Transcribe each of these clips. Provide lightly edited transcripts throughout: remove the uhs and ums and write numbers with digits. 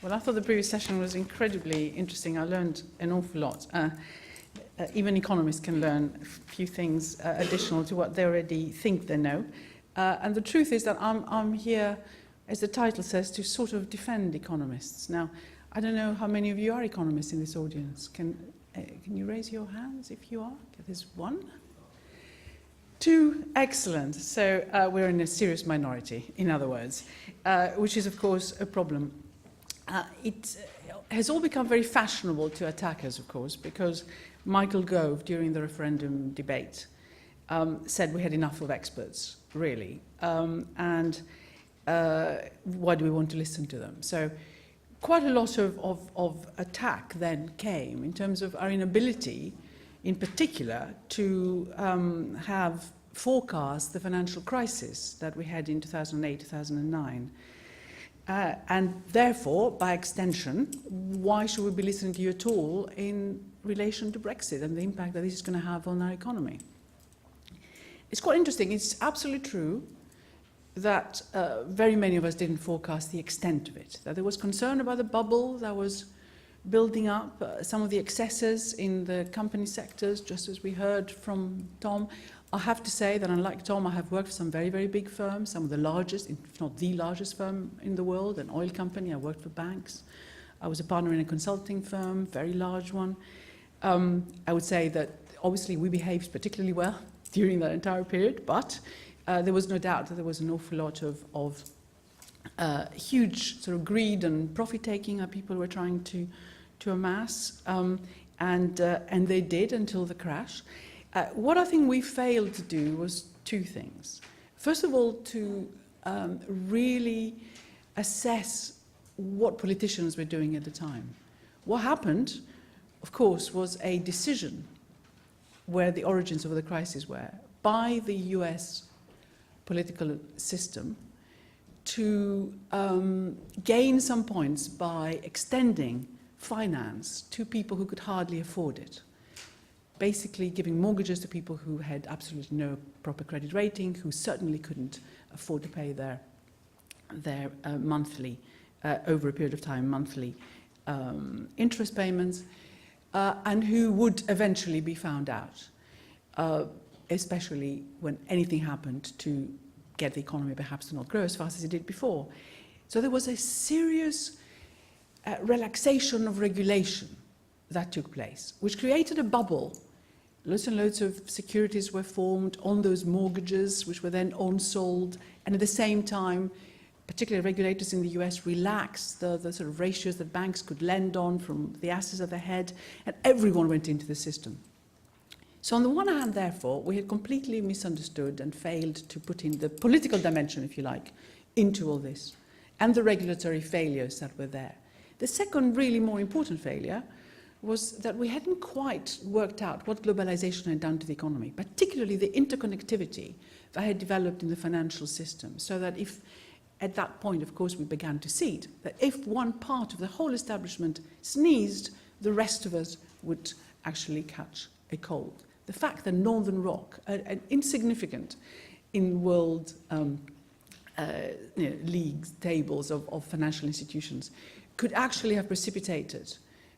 Well, I thought the previous session was incredibly interesting. I learned an awful lot. Even economists can learn a few things additional to what they already think they know. And the truth is that I'm here, as the title says, to sort of defend economists. Now, I don't know how many of you are economists in this audience. Can you raise your hands if you are? Okay, there's one. Two, excellent. So we're in a serious minority, in other words, which is, of course, a problem. It has all become very fashionable to attack us, of course, because Michael Gove, during the referendum debate, said we had enough of experts, really, and why do we want to listen to them? So quite a lot of attack then came in terms of our inability, in particular, to have forecast the financial crisis that we had in 2008, 2009. And therefore, by extension, why should we be listening to you at all in relation to Brexit and the impact that this is going to have on our economy? It's quite interesting. It's absolutely true that very many of us didn't forecast the extent of it, that there was concern about the bubble that was building up, some of the excesses in the company sectors, just as we heard from Tom. I have to say that, unlike Tom, I have worked for some very, very big firms, some of the largest, if not the largest firm in the world, an oil company. I worked for banks. I was a partner in a consulting firm, very large one. I would say that, obviously, we behaved particularly well during that entire period, but there was no doubt that there was an awful lot of huge sort of greed and profit-taking that people were trying to amass, and they did until the crash. What I think we failed to do was two things. First of all, to really assess what politicians were doing at the time. What happened, of course, was a decision where the origins of the crisis were by the US political system to gain some points by extending finance to people who could hardly afford it. Basically giving mortgages to people who had absolutely no proper credit rating, who certainly couldn't afford to pay their monthly, over a period of time, monthly interest payments, and who would eventually be found out, especially when anything happened to get the economy perhaps to not grow as fast as it did before. So there was a serious relaxation of regulation that took place, which created a bubble. Loads and loads of securities were formed on those mortgages, which were then on-sold, and at the same time, particularly regulators in the US relaxed the sort of ratios that banks could lend on from the assets that they had, and everyone went into the system. So on the one hand, therefore, we had completely misunderstood and failed to put in the political dimension, if you like, into all this, and the regulatory failures that were there. The second really more important failure was that we hadn't quite worked out what globalization had done to the economy, particularly the interconnectivity that had developed in the financial system, so that if, at that point, of course, we began to see it, that if one part of the whole establishment sneezed, the rest of us would actually catch a cold. The fact that Northern Rock, an insignificant in world leagues, tables of financial institutions, could actually have precipitated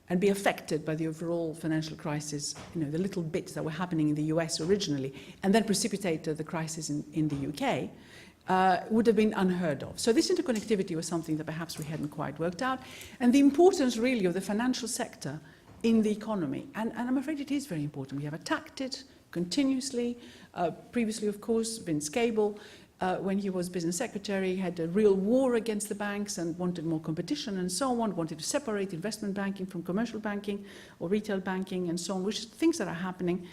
and be affected by the overall financial crisis, the little bits that were happening in the US originally, and then precipitated the crisis in the UK, would have been unheard of. So this interconnectivity was something that perhaps we hadn't quite worked out, and the importance really of the financial sector in the economy. And I'm afraid it is very important. We have attacked it continuously. Previously, of course, Vince Cable, when he was business secretary, had a real war against the banks and wanted more competition and so on, wanted to separate investment banking from commercial banking or retail banking and so on, which are things that are happening.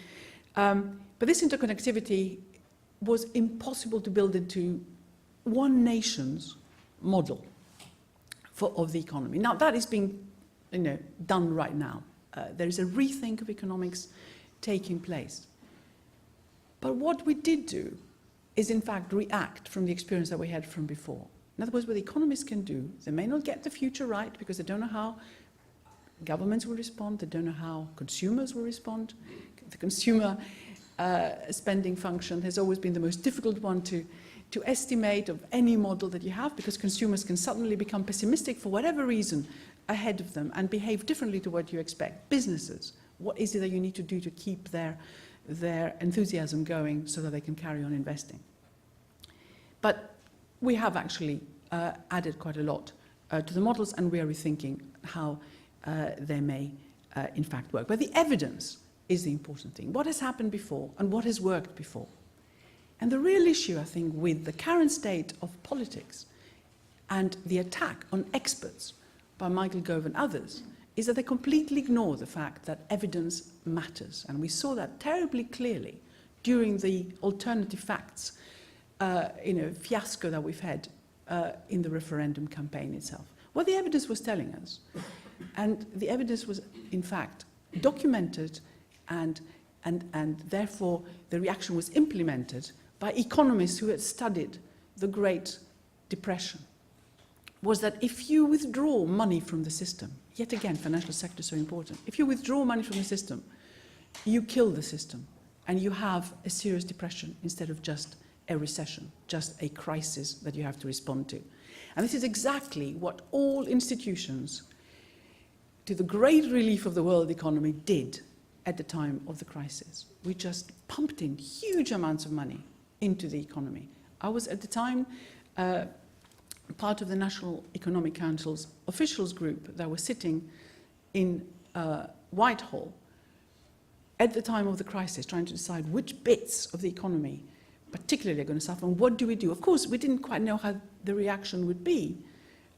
But this interconnectivity was impossible to build into one nation's model of the economy. Now, that is being done right now. There is a rethink of economics taking place. But what we did do is, in fact, react from the experience that we had from before. In other words, what the economists can do, they may not get the future right because they don't know how governments will respond, they don't know how consumers will respond. The consumer spending function has always been the most difficult one to estimate of any model that you have, because consumers can suddenly become pessimistic for whatever reason ahead of them and behave differently to what you expect. Businesses, what is it that you need to do to keep their enthusiasm going so that they can carry on investing? But we have actually added quite a lot to the models, and we are rethinking how they may in fact work. But the evidence is the important thing. What has happened before and what has worked before? And the real issue, I think, with the current state of politics and the attack on experts by Michael Gove and others is that they completely ignore the fact that evidence matters. And we saw that terribly clearly during the alternative facts fiasco that we've had in the referendum campaign itself. What the evidence was telling us, and the evidence was in fact documented and therefore the reaction was implemented by economists who had studied the Great Depression, was that if you withdraw money from the system, yet again, financial sector is so important, if you withdraw money from the system, you kill the system and you have a serious depression instead of just a recession, just a crisis that you have to respond to. And this is exactly what all institutions, to the great relief of the world economy, did at the time of the crisis. We just pumped in huge amounts of money into the economy. I was at the time part of the National Economic Council's officials group that was sitting in Whitehall at the time of the crisis, trying to decide which bits of the economy particularly are going to suffer and what do we do. Of course, we didn't quite know how the reaction would be,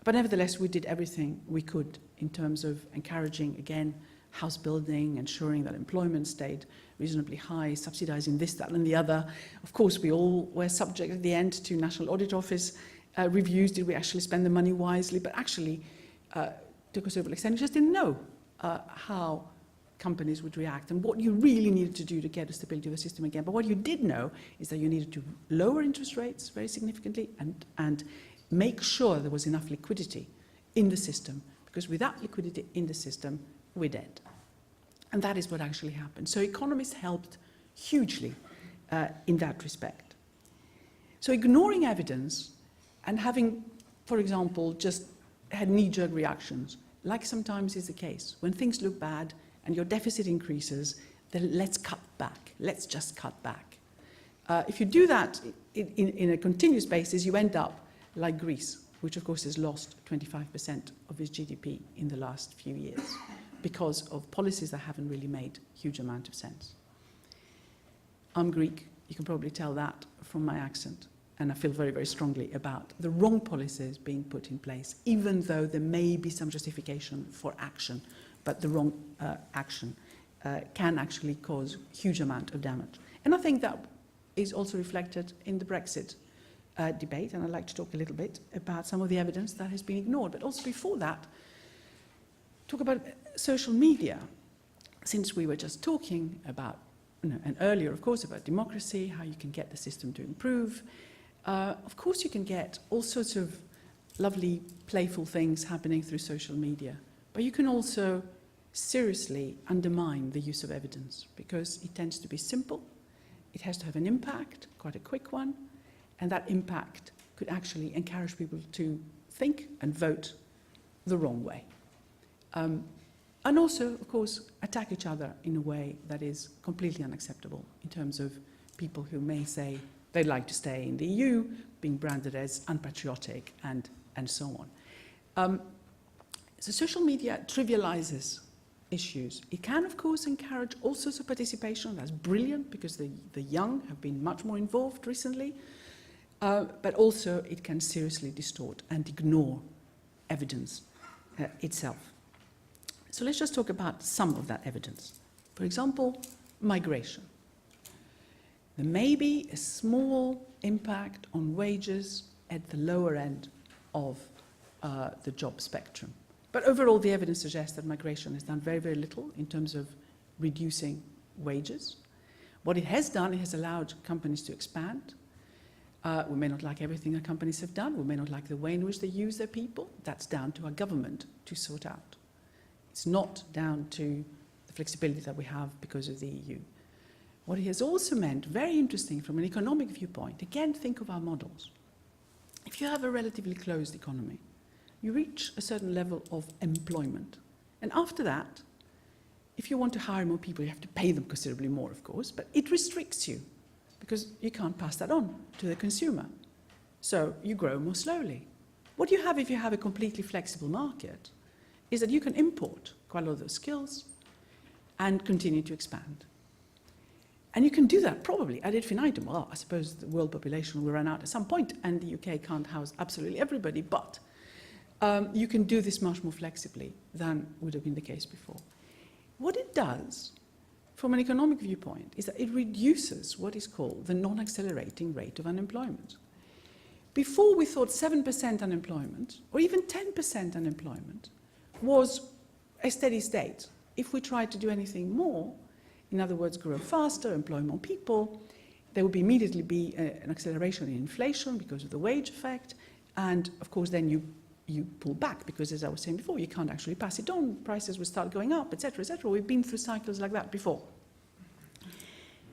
but nevertheless, we did everything we could in terms of encouraging, again, house building, ensuring that employment stayed reasonably high, subsidizing this, that, and the other. Of course, we all were subject at the end to National Audit Office reviews. Did we actually spend the money wisely? But actually, to a considerable extent, you just didn't know how companies would react and what you really needed to do to get the stability of the system again. But what you did know is that you needed to lower interest rates very significantly and make sure there was enough liquidity in the system, because without liquidity in the system, we're dead. And that is what actually happened. So economists helped hugely in that respect. So ignoring evidence and having, for example, just had knee-jerk reactions, like sometimes is the case, when things look bad and your deficit increases, then let's cut back. Let's just cut back. If you do that in a continuous basis, you end up like Greece, which of course has lost 25% of its GDP in the last few years because of policies that haven't really made a huge amount of sense. I'm Greek, you can probably tell that from my accent, and I feel very, very strongly about the wrong policies being put in place, even though there may be some justification for action, but the wrong action can actually cause a huge amount of damage. And I think that is also reflected in the Brexit debate, and I'd like to talk a little bit about some of the evidence that has been ignored. But also before that, talk about social media, since we were just talking about, and earlier, of course, about democracy, how you can get the system to improve. Of course, you can get all sorts of lovely, playful things happening through social media, but you can also seriously undermine the use of evidence, because it tends to be simple, it has to have an impact, quite a quick one, and that impact could actually encourage people to think and vote the wrong way. And also, of course, attack each other in a way that is completely unacceptable in terms of people who may say they'd like to stay in the EU, being branded as unpatriotic and so on. So social media trivializes issues. It can, of course, encourage all sorts of participation. That's brilliant, because the young have been much more involved recently. But also it can seriously distort and ignore evidence itself. So let's just talk about some of that evidence. For example, migration. There may be a small impact on wages at the lower end of the job spectrum. But overall, the evidence suggests that migration has done very, very little in terms of reducing wages. What it has done, it has allowed companies to expand. We may not like everything that companies have done. We may not like the way in which they use their people. That's down to our government to sort out. It's not down to the flexibility that we have because of the EU. What it has also meant, very interesting from an economic viewpoint, again, think of our models. If you have a relatively closed economy, you reach a certain level of employment. And after that, if you want to hire more people, you have to pay them considerably more, of course, but it restricts you because you can't pass that on to the consumer. So you grow more slowly. What you have if you have a completely flexible market is that you can import quite a lot of those skills and continue to expand. And you can do that probably ad infinitum. Well, I suppose the world population will run out at some point and the UK can't house absolutely everybody, but you can do this much more flexibly than would have been the case before. What it does, from an economic viewpoint, is that it reduces what is called the non-accelerating rate of unemployment. Before, we thought 7% unemployment, or even 10% unemployment, was a steady state. If we tried to do anything more, in other words, grow faster, employ more people, there would immediately be an acceleration in inflation because of the wage effect, and of course then you pull back because, as I was saying before, you can't actually pass it on, prices will start going up, etc., etc. We've been through cycles like that before.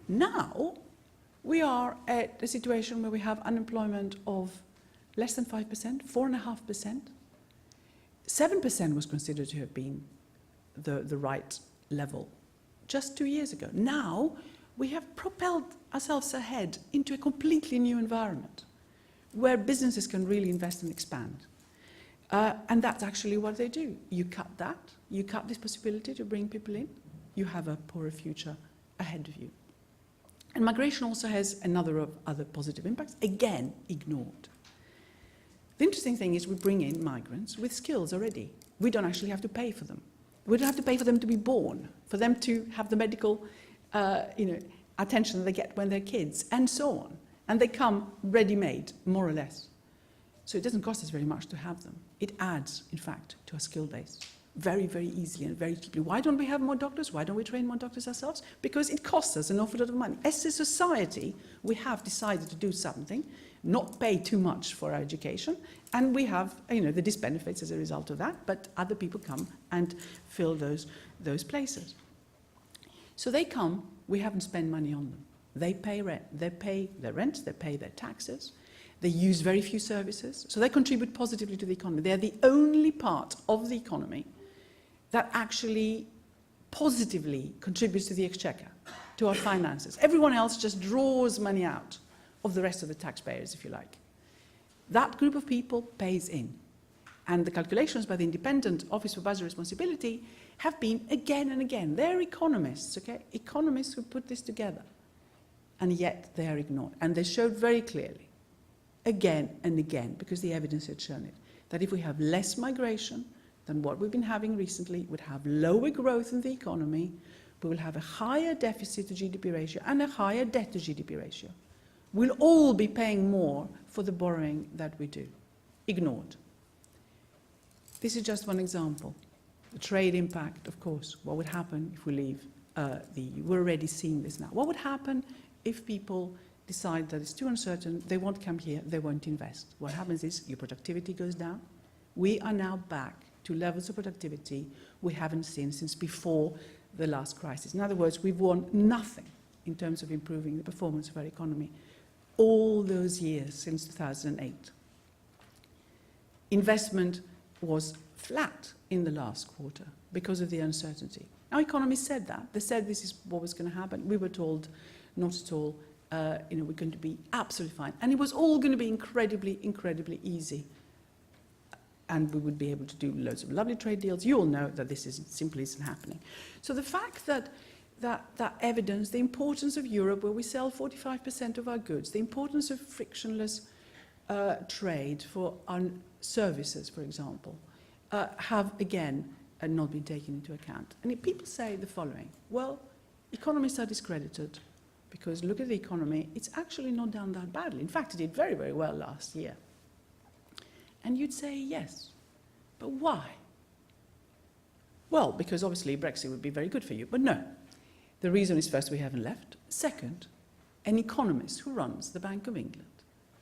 Now, we are at a situation where we have unemployment of less than 5%, 4.5%. 7% was considered to have been the right level just 2 years ago. Now, we have propelled ourselves ahead into a completely new environment where businesses can really invest and expand. And that's actually what they do. You cut that, you cut this possibility to bring people in, you have a poorer future ahead of you. And migration also has a number of other positive impacts, again, ignored. The interesting thing is we bring in migrants with skills already. We don't actually have to pay for them. We don't have to pay for them to be born, for them to have the medical attention that they get when they're kids, and so on. And they come ready-made, more or less. So it doesn't cost us very much to have them. It adds, in fact, to our skill base very, very easily and very cheaply. Why don't we have more doctors? Why don't we train more doctors ourselves? Because it costs us an awful lot of money. As a society, we have decided to do something, not pay too much for our education, and we have, the disbenefits as a result of that, but other people come and fill those places. So they come, we haven't spent money on them. They pay rent, they pay their rent, they pay their taxes, they use very few services, so they contribute positively to the economy. They're the only part of the economy that actually positively contributes to the exchequer, to our finances. Everyone else just draws money out of the rest of the taxpayers, if you like. That group of people pays in. And the calculations by the Independent Office for Budget Responsibility have been again and again. They're economists, okay? Economists who put this together. And yet they are ignored. And they showed very clearly, again and again, because the evidence had shown it, that if we have less migration than what we've been having recently, we'd have lower growth in the economy, we will have a higher deficit to GDP ratio and a higher debt to GDP ratio. We'll all be paying more for the borrowing that we do. Ignored. This is just one example. The trade impact, of course, what would happen if we leave the EU? We're already seeing this now. What would happen if people decide that it's too uncertain, they won't come here, they won't invest? What happens is your productivity goes down. We are now back to levels of productivity we haven't seen since before the last crisis. In other words, we've won nothing in terms of improving the performance of our economy all those years since 2008. Investment was flat in the last quarter because of the uncertainty. Now, economists said that. They said this is what was going to happen. We were told not at all. We're going to be absolutely fine. And it was all going to be incredibly, incredibly easy. And we would be able to do loads of lovely trade deals. You all know that this simply isn't happening. So the fact that evidence, the importance of Europe, where we sell 45% of our goods, the importance of frictionless trade for our services, for example, have again not been taken into account. And people say the following: well, economists are discredited because look at the economy, it's actually not done that badly. In fact, it did very, very well last year. And you'd say yes, but why? Well, because obviously Brexit would be very good for you, but no. The reason is, first, we haven't left. Second, an economist who runs the Bank of England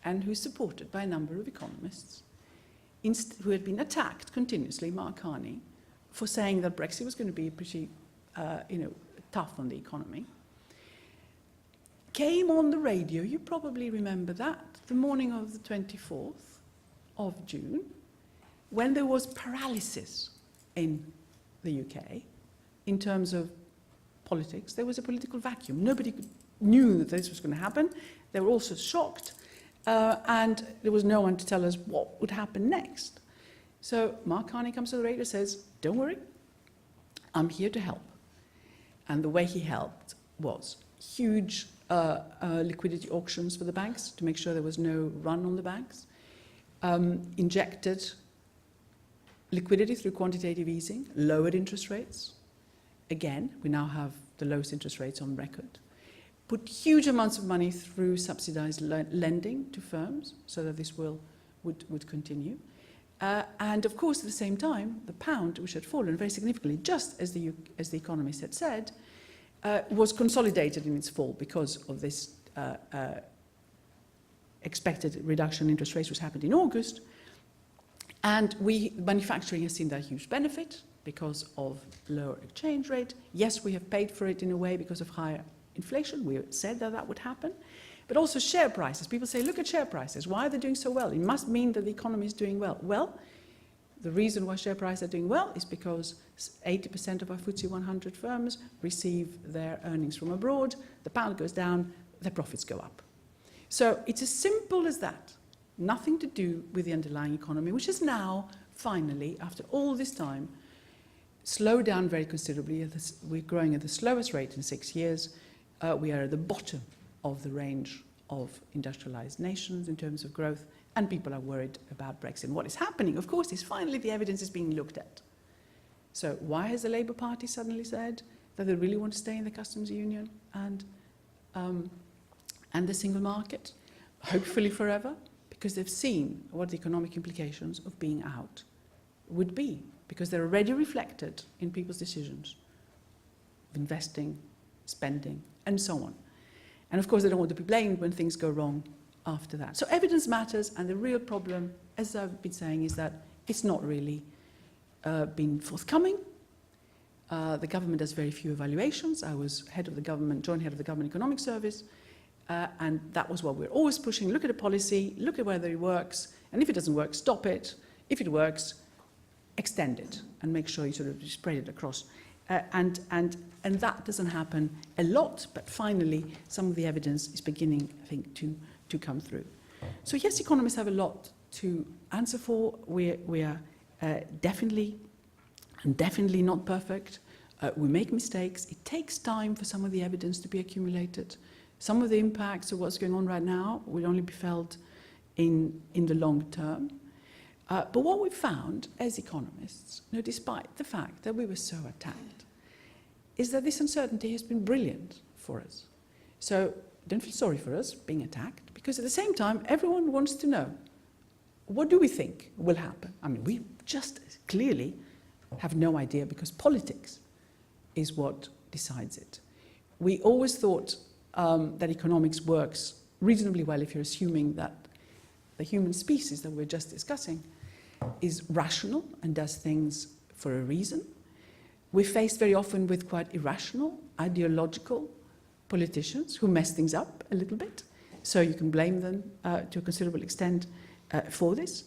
and who is supported by a number of economists who had been attacked continuously, Mark Carney, for saying that Brexit was going to be pretty tough on the economy, came on the radio, you probably remember that, the morning of the 24th of June, when there was paralysis in the UK in terms of politics. There was a political vacuum. Nobody knew that this was going to happen. They were also shocked, and there was no one to tell us what would happen next. So Mark Carney comes to the radio and says, don't worry, I'm here to help. And the way he helped was huge liquidity auctions for the banks to make sure there was no run on the banks, injected liquidity through quantitative easing, lowered interest rates. Again, we now have the lowest interest rates on record. Put huge amounts of money through subsidized lending to firms so that this would continue. And of course, at the same time, the pound, which had fallen very significantly, just as the Economist had said, was consolidated in its fall because of this expected reduction in interest rates, which happened in August. And manufacturing has seen that huge benefit because of lower exchange rate. Yes, we have paid for it in a way because of higher inflation. We said that that would happen. But also share prices. People say, look at share prices. Why are they doing so well? It must mean that the economy is doing well. Well, the reason why share prices are doing well is because 80% of our FTSE 100 firms receive their earnings from abroad. The pound goes down, their profits go up. So it's as simple as that. Nothing to do with the underlying economy, which is now, finally, after all this time, slowed down very considerably. We're growing at the slowest rate in 6 years. We are at the bottom of the range of industrialized nations in terms of growth, and people are worried about Brexit. And what is happening, of course, is finally the evidence is being looked at. So why has the Labour Party suddenly said that they really want to stay in the customs union and the single market, hopefully forever? Because they've seen what the economic implications of being out would be, because they're already reflected in people's decisions of investing, spending, and so on. And of course, they don't want to be blamed when things go wrong after that. So evidence matters, and the real problem, as I've been saying, is that it's not really been forthcoming. The government does very few evaluations. I was head of the government, joint head of the government economic service, and that was what we're always pushing. Look at a policy, look at whether it works, and if it doesn't work, stop it. If it works, extend it, and make sure you sort of spread it across. And that doesn't happen a lot, but finally some of the evidence is beginning, I think, to come through. So yes, economists have a lot to answer for. We are definitely not perfect. We make mistakes. It takes time for some of the evidence to be accumulated. Some of the impacts of what's going on right now will only be felt in the long term. But what we found as economists, despite the fact that we were so attacked, is that this uncertainty has been brilliant for us. So don't feel sorry for us being attacked, because at the same time, everyone wants to know, what do we think will happen? I mean, we just clearly have no idea, because politics is what decides it. We always thought that economics works reasonably well if you're assuming that the human species that we're just discussing is rational and does things for a reason. We're faced very often with quite irrational, ideological politicians who mess things up a little bit. So you can blame them to a considerable extent for this.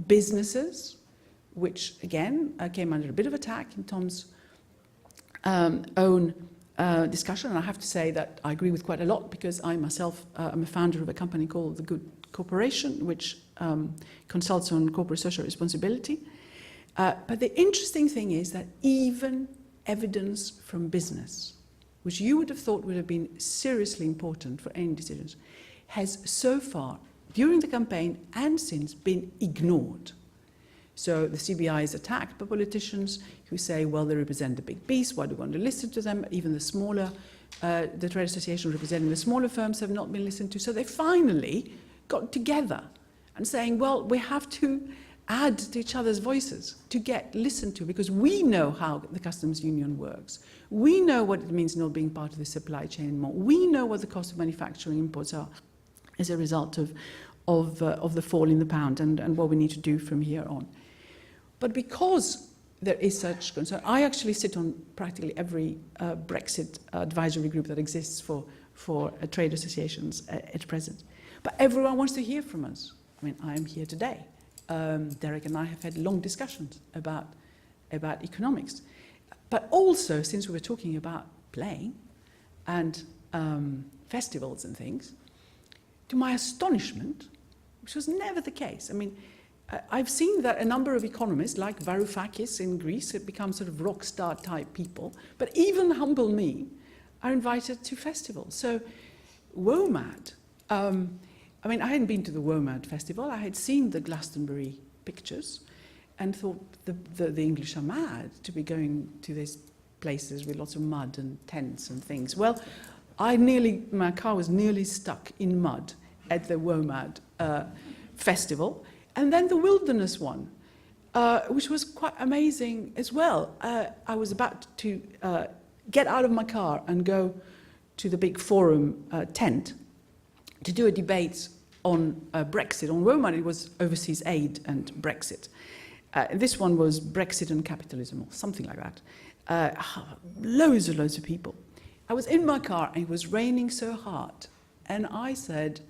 Businesses, which again came under a bit of attack in Tom's own discussion. And I have to say that I agree with quite a lot, because I myself am a founder of a company called The Good Corporation, which consults on corporate social responsibility. But the interesting thing is that even evidence from business, which you would have thought would have been seriously important for any decisions, has so far, during the campaign and since, been ignored. So the CBI is attacked by politicians who say, well, they represent the big beast, why do we want to listen to them? Even the smaller, the trade association representing the smaller firms have not been listened to. So they finally got together and saying, well, we have to add to each other's voices to get listened to, because we know how the customs union works. We know what it means not being part of the supply chain anymore. We know what the cost of manufacturing imports are as a result of the fall in the pound and what we need to do from here on. But because there is such concern, I actually sit on practically every Brexit advisory group that exists for for trade associations at present. But everyone wants to hear from us. I mean, I am here today. Derek and I have had long discussions about economics. But also, since we were talking about playing and festivals and things, to my astonishment, which was never the case. I mean, I've seen that a number of economists, like Varoufakis in Greece, have become sort of rock star type people, but even humble me are invited to festivals. So, WOMAD, I mean, I hadn't been to the WOMAD festival. I had seen the Glastonbury pictures and thought the English are mad to be going to these places with lots of mud and tents and things. Well, my car was nearly stuck in mud at the WOMAD festival. And then the wilderness one, which was quite amazing as well. I was about to get out of my car and go to the big forum tent to do a debate on Brexit. On WOMAD, it was overseas aid and Brexit. This one was Brexit and capitalism, or something like that. Loads and loads of people. I was in my car, and it was raining so hard. And I said,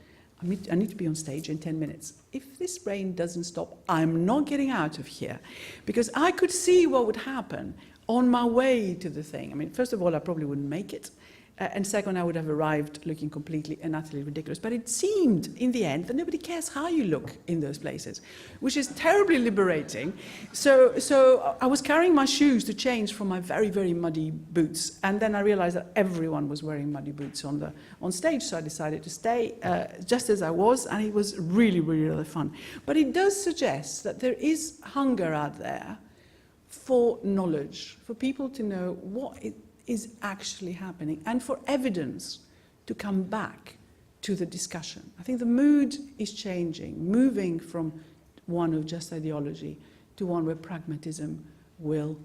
I need to be on stage in 10 minutes. If this rain doesn't stop, I'm not getting out of here. Because I could see what would happen on my way to the thing. I mean, first of all, I probably wouldn't make it. And second, I would have arrived looking completely and utterly ridiculous. But it seemed, in the end, that nobody cares how you look in those places, which is terribly liberating. So I was carrying my shoes to change from my very, very muddy boots. And then I realized that everyone was wearing muddy boots on stage. So I decided to stay just as I was. And it was really, really, really fun. But it does suggest that there is hunger out there for knowledge, for people to know what is actually happening, and for evidence to come back to the discussion. I think the mood is changing, moving from one of just ideology to one where pragmatism will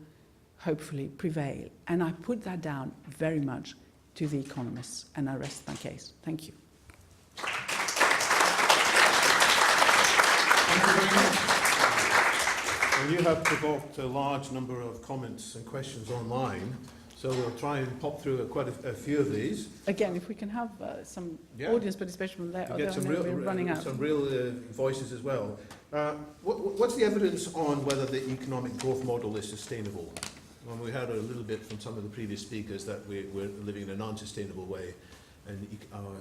hopefully prevail. And I put that down very much to the economists, and I rest my case. Thank you. Thank you very much. Well, you have provoked a large number of comments and questions online. So we'll try and pop through quite a few of these. Again, if we can have some audience participation from there, get we're running out. Some real voices as well. What's the evidence on whether the economic growth model is sustainable? Well, we heard a little bit from some of the previous speakers that we're living in a non-sustainable way, and our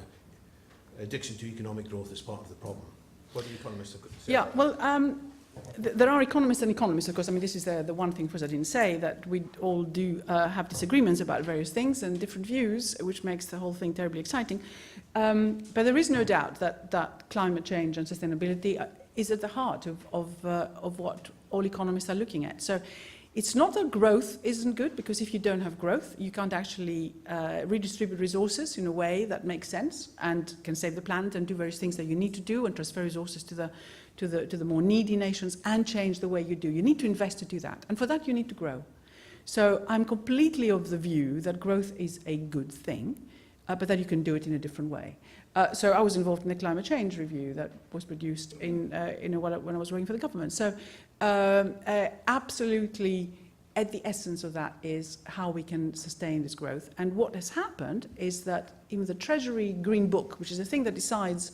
addiction to economic growth is part of the problem. What do economists have got to say? Yeah, well, there are economists and economists, of course. I mean, this is the one thing, first, I didn't say, that we all do have disagreements about various things and different views, which makes the whole thing terribly exciting. But there is no doubt that climate change and sustainability is at the heart of what all economists are looking at. So it's not that growth isn't good, because if you don't have growth, you can't actually redistribute resources in a way that makes sense and can save the planet and do various things that you need to do and transfer resources to the more needy nations and change the way you do. You need to invest to do that. And for that, you need to grow. So I'm completely of the view that growth is a good thing, but that you can do it in a different way. So I was involved in the climate change review that was produced when I was working for the government. So absolutely, at the essence of that is how we can sustain this growth. And what has happened is that in the Treasury Green Book, which is the thing that decides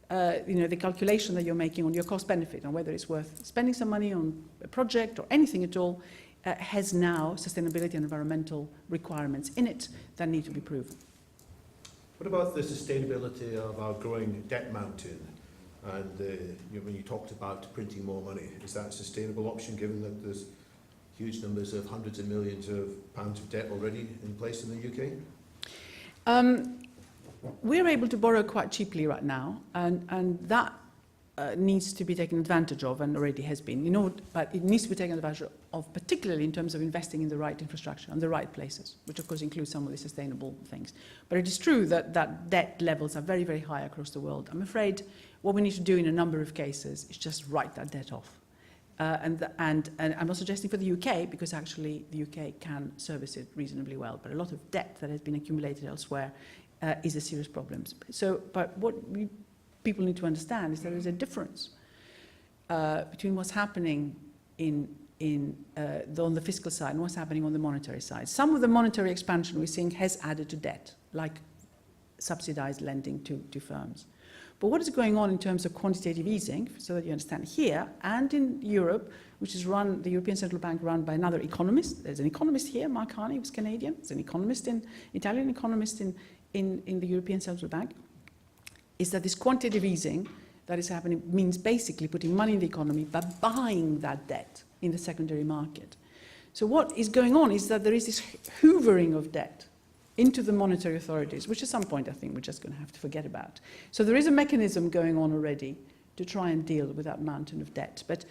the calculation that you're making on your cost benefit and whether it's worth spending some money on a project or anything at all, has now sustainability and environmental requirements in it that need to be proven. What about the sustainability of our growing debt mountain? And when you talked about printing more money, is that a sustainable option given that there's huge numbers of hundreds of millions of pounds of debt already in place in the UK? We're able to borrow quite cheaply right now, and that needs to be taken advantage of, and already has been. But it needs to be taken advantage of, particularly in terms of investing in the right infrastructure and the right places, which of course includes some of the sustainable things. But it is true that debt levels are very, very high across the world. I'm afraid what we need to do in a number of cases is just write that debt off. And I'm not suggesting for the UK, because actually the UK can service it reasonably well, but a lot of debt that has been accumulated elsewhere is a serious problem. But what people need to understand is there is a difference between what's happening on the fiscal side and what's happening on the monetary side. Some of the monetary expansion we're seeing has added to debt, like subsidized lending to firms. But what is going on in terms of quantitative easing, so that you understand here, and in Europe, which is run, the European Central Bank run by another economist. There's an economist here, Mark Carney, who's Canadian. There's an economist Italian economist in the European Central Bank, is that this quantitative easing that is happening means basically putting money in the economy by buying that debt in the secondary market. So what is going on is that there is this hoovering of debt into the monetary authorities, which at some point I think we're just going to have to forget about. So there is a mechanism going on already to try and deal with that mountain of debt. But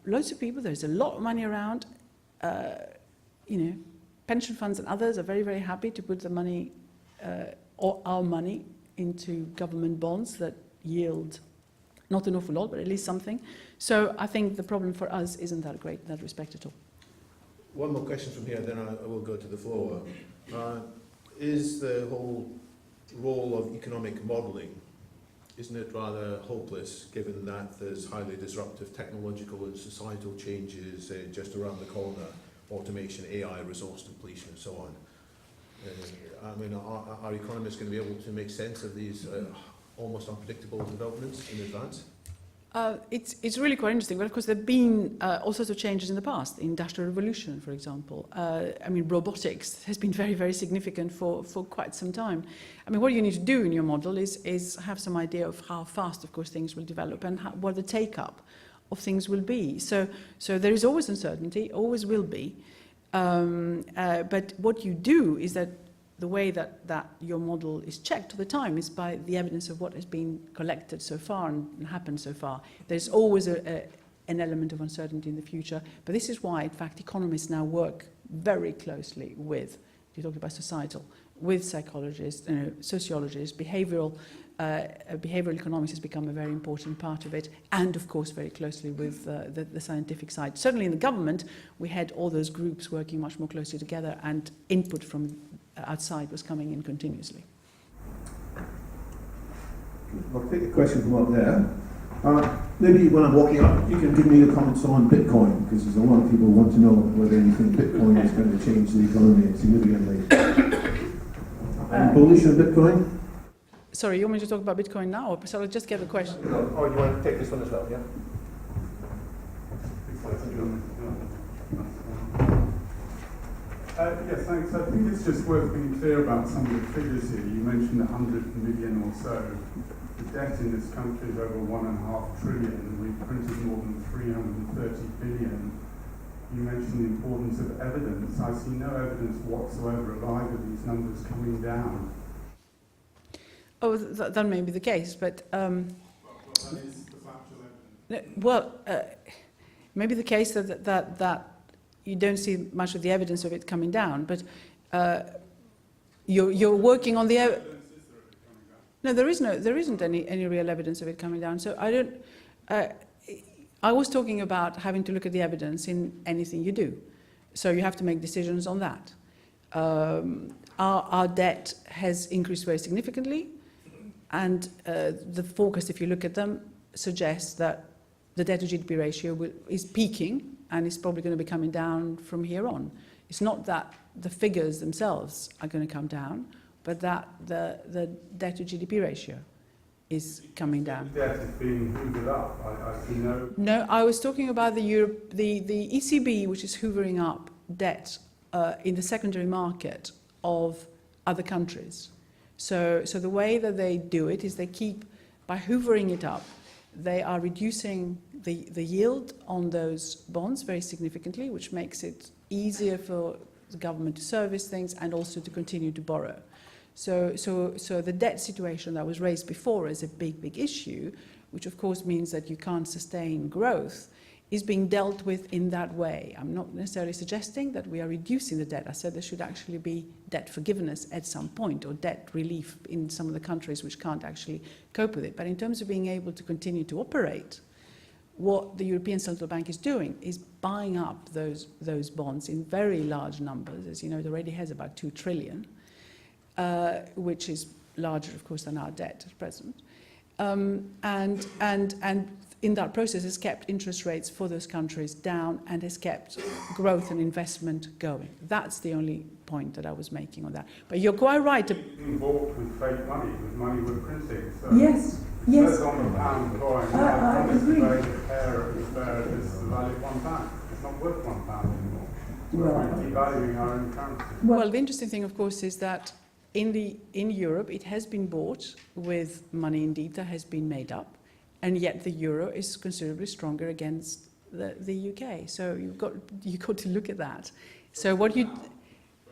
loads of people, there's a lot of money around. Pension funds and others are very, very happy to put the money, or our money, into government bonds that yield not an awful lot, but at least something. So I think the problem for us isn't that great in that respect at all. One more question from here, then I will go to the floor. Is the whole role of economic modelling, isn't it rather hopeless, given that there's highly disruptive technological and societal changes just around the corner, automation, AI, resource depletion, and so on? Are economists going to be able to make sense of these almost unpredictable developments in advance? It's really quite interesting, but of course there have been all sorts of changes in the past. The Industrial Revolution, for example. Robotics has been very, very significant for quite some time. What you need to do in your model is have some idea of how fast, of course, things will develop and what the take-up of things will be. So there is always uncertainty, always will be. But what you do is that the way that your model is checked all the time is by the evidence of what has been collected so far and happened so far. There's always an element of uncertainty in the future, but this is why, in fact, economists now work very closely with, you talked about societal, with psychologists, sociologists, behavioral economics has become a very important part of it, and of course very closely with the scientific side. Certainly in the government, we had all those groups working much more closely together, and input from outside was coming in continuously. I'll take a question from up there. Maybe when I'm walking up, you can give me your comments on Bitcoin, because there's a lot of people who want to know whether you think Bitcoin is going to change the economy significantly. Are you bullish on Bitcoin? Sorry, you want me to talk about Bitcoin now, or shall I just get the question? No. Oh, you want to take this one as well, yeah? Yes, thanks. I think it's just worth being clear about some of the figures here. You mentioned 100 million or so. The debt in this country is over 1.5 trillion. We've printed more than 330 billion. You mentioned the importance of evidence. I see no evidence whatsoever of either of these numbers coming down. Oh, that may be the case, but that is the factual evidence. Maybe the case that you don't see much of the evidence of it coming down, but you're working on the evidence. No, there isn't any real evidence of it coming down. So I was talking about having to look at the evidence in anything you do. So you have to make decisions on that. Our debt has increased very significantly, and the forecast, if you look at them, suggests that the debt to GDP ratio is peaking and is probably going to be coming down from here on. It's not that the figures themselves are going to come down, but that the debt to GDP ratio is coming down. Debt is being hoovered up. I see no... No, I was talking about the ECB, which is hoovering up debt in the secondary market of other countries. So the way that they do it is they keep, by hoovering it up, they are reducing the yield on those bonds very significantly, which makes it easier for the government to service things and also to continue to borrow. So the debt situation that was raised before as a big issue, which of course means that you can't sustain growth, is being dealt with in that way. I'm not necessarily suggesting that we are reducing the debt. I said there should actually be debt forgiveness at some point, or debt relief in some of the countries which can't actually cope with it. But in terms of being able to continue to operate, what the European Central Bank is doing is buying up those bonds in very large numbers. As you know, it already has about 2 trillion, which is larger, of course, than our debt at present. And in that process has kept interest rates for those countries down and has kept growth and investment going. That's the only point that I was making on that. But you're quite right. Being bought with fake money, with money we're printing. So Yes, it yes. says on the pound coin, I agree. the value is the value of £1. It's not worth £1 anymore. Right. We're devaluing our own currency. Well, the interesting thing, of course, is that in Europe, it has been bought with money indeed that has been made up, and yet the euro is considerably stronger against the UK. So you've got to look at that. So what you,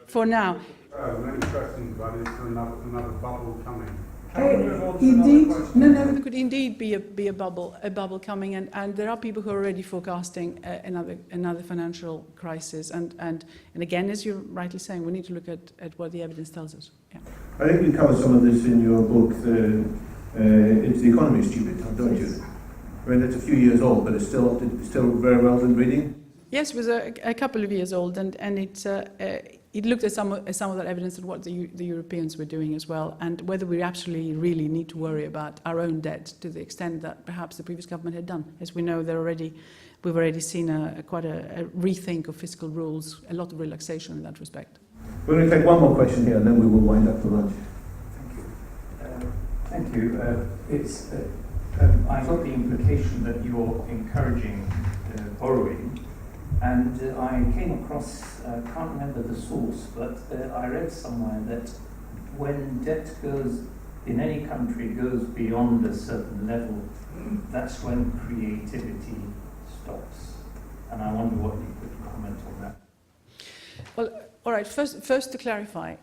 for now, Many questions about is there another bubble coming? Indeed, no. there could indeed be a bubble coming, and there are people who are already forecasting another financial crisis. And again, as you're rightly saying, we need to look at what the evidence tells us. Yeah. I think you covered some of this in your book, Is the Economy Stupid, don't you? I mean, it's a few years old, but it's still very relevant reading. Yes, it was a couple of years old, and it looked at some of that evidence and what the Europeans were doing as well, and whether we absolutely really need to worry about our own debt to the extent that perhaps the previous government had done. As we know, we've already seen quite a rethink of fiscal rules, a lot of relaxation in that respect. We're going to take one more question here, and then we will wind up for lunch. Thank you. I got the implication that you're encouraging borrowing, and I came across, can't remember the source, but I read somewhere that when debt goes, in any country, goes beyond a certain level, that's when creativity stops. And I wonder what you could comment on that. Well, all right, first to clarify,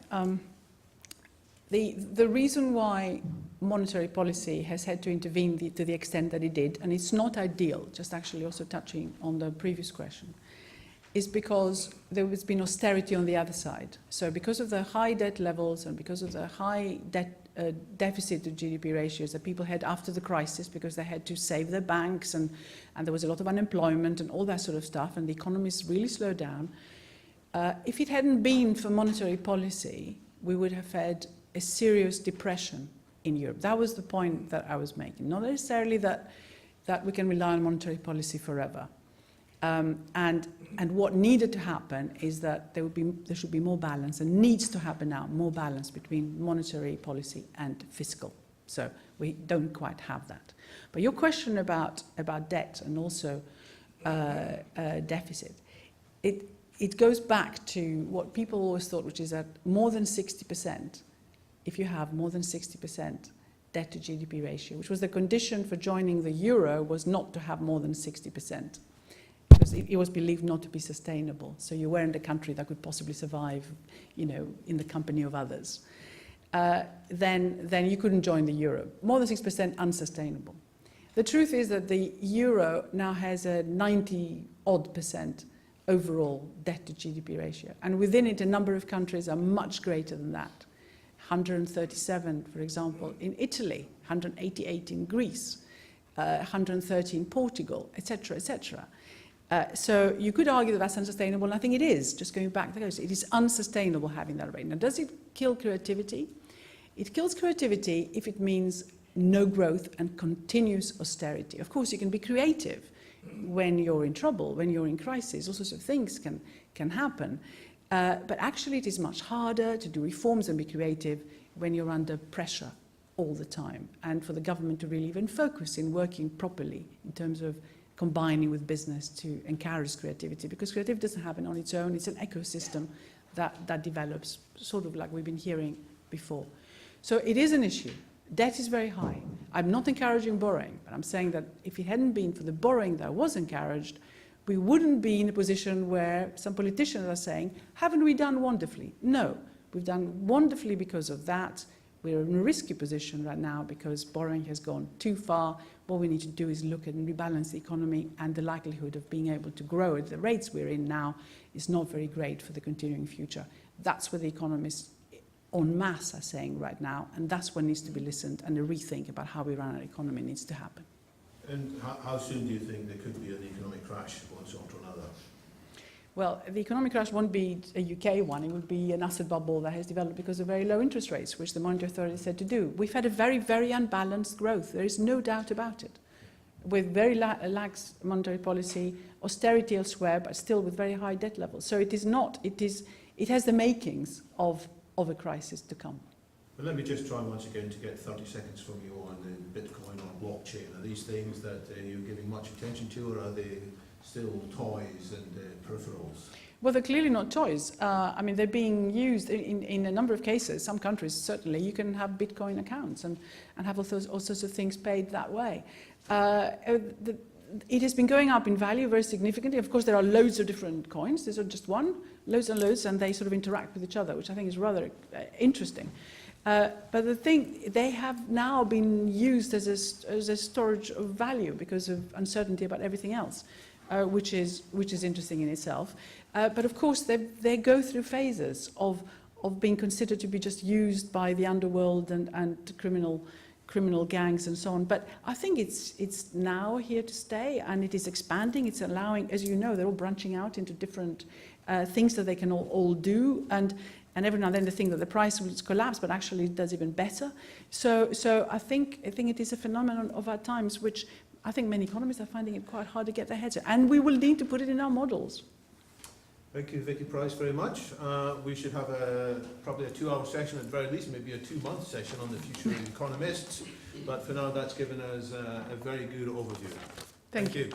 the reason why monetary policy has had to intervene to the extent that it did, and it's not ideal, just actually also touching on the previous question, is because there has been austerity on the other side. So because of the high debt levels and because of the high deficit to GDP ratios that people had after the crisis, because they had to save their banks and there was a lot of unemployment and all that sort of stuff, and the economies really slowed down. If it hadn't been for monetary policy, we would have had a serious depression in Europe. That was the point that I was making. Not necessarily that we can rely on monetary policy forever. And what needed to happen is that there should be more balance, and needs to happen now, more balance between monetary policy and fiscal. So we don't quite have that. But your question about debt and also deficit, it goes back to what people always thought, which is that more than 60%, if you have more than 60% debt to GDP ratio, which was the condition for joining the euro, was not to have more than 60%. Because it was believed not to be sustainable. So you weren't a country that could possibly survive, in the company of others. Then you couldn't join the euro. More than 6% unsustainable. The truth is that the euro now has a 90-odd% overall debt to GDP ratio. And within it, a number of countries are much greater than that. 137, for example, in Italy, 188 in Greece, 130 in Portugal, etc., etc. So you could argue that that's unsustainable, and I think it is, just going back to those. It is unsustainable having that rate. Now, does it kill creativity? It kills creativity if it means no growth and continuous austerity. Of course, you can be creative when you're in trouble, when you're in crisis. All sorts of things can happen. But actually, it is much harder to do reforms and be creative when you're under pressure all the time, and for the government to really even focus in working properly in terms of combining with business to encourage creativity, because creativity doesn't happen on its own. It's an ecosystem that develops, sort of like we've been hearing before. So it is an issue. Debt is very high. I'm not encouraging borrowing, but I'm saying that if it hadn't been for the borrowing that was encouraged, we wouldn't be in a position where some politicians are saying, haven't we done wonderfully? No, we've done wonderfully because of that. We're in a risky position right now because borrowing has gone too far. What we need to do is look at and rebalance the economy, and the likelihood of being able to grow at the rates we're in now is not very great for the continuing future. That's what the economists en masse are saying right now, and that's what needs to be listened, and a rethink about how we run our economy needs to happen. And how soon do you think there could be an economic crash, one sort or another? Well, the economic crash won't be a UK one. It would be an asset bubble that has developed because of very low interest rates, which the Monetary Authority said to do. We've had a very, very unbalanced growth. There is no doubt about it. with very lax monetary policy, austerity elsewhere, but still with very high debt levels. So it has the makings of a crisis to come. But let me just try once again to get 30 seconds from you on the Bitcoin or blockchain. Are these things that you're giving much attention to, or are they still toys and peripherals? Well, they're clearly not toys. I mean, they're being used in a number of cases. Some countries, certainly, you can have Bitcoin accounts and have all sorts of things paid that way. It has been going up in value very significantly. Of course, there are loads of different coins. There's not just one, loads and loads, and they sort of interact with each other, which I think is rather interesting. But the thing, they have now been used as a storage of value because of uncertainty about everything else, which is interesting in itself. But of course, they go through phases of being considered to be just used by the underworld and criminal gangs and so on. But I think it's now here to stay, and it is expanding. It's allowing, as you know, they're all branching out into different things that they can all do. And every now and then they think that the price will collapse, but actually it does even better. So I think it is a phenomenon of our times, which I think many economists are finding it quite hard to get their heads around. And we will need to put it in our models. Thank you, Vicky Pryce, very much. We should have probably a 2-hour session at the very least, maybe a 2-month session on the future of economists. But for now, that's given us a very good overview. Thank you.